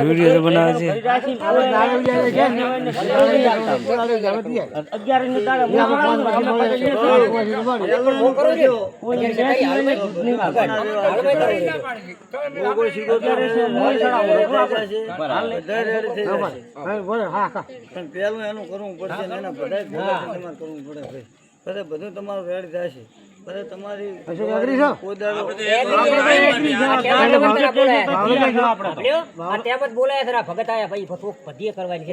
video બનાવે છે પેલું એનું કરવું પડશે એના બધા કરવું પડે બધું તમારું રેડી થશે તમારી ભગત આયા ભાઈ બધી કરવાની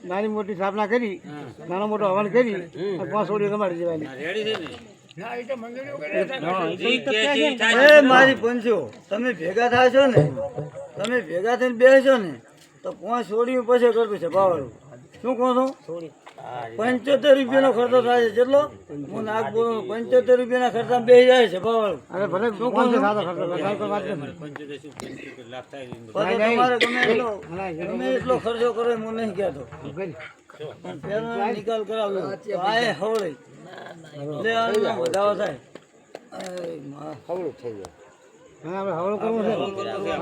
નાની મોટી સ્થાપના કરી નાનો મોટો હવન કરી 5 ઓડીઓ તમારી જવાની મારી પંચો તમે ભેગા થાશો ને તમે ભેગા થઈને બેસો ને તો 5 ઓડીઓ પછી કરતું છે પાવડું શું કહો છો 75 રૂપિયાનો ખર્ચો થાય છે કેટલો હું નાક બોલું 75 રૂપિયાના ખર્ચા બેસી જાય છે પાવડું અરે ભલે શું કહો છો તમારે ગમે એટલો ખર્ચો કરો હું નહીં કહેતો નિકાલ કરાવ્યો આ હવળી વધારો થાય હવળું થઈ જાય હવળું કરવું છે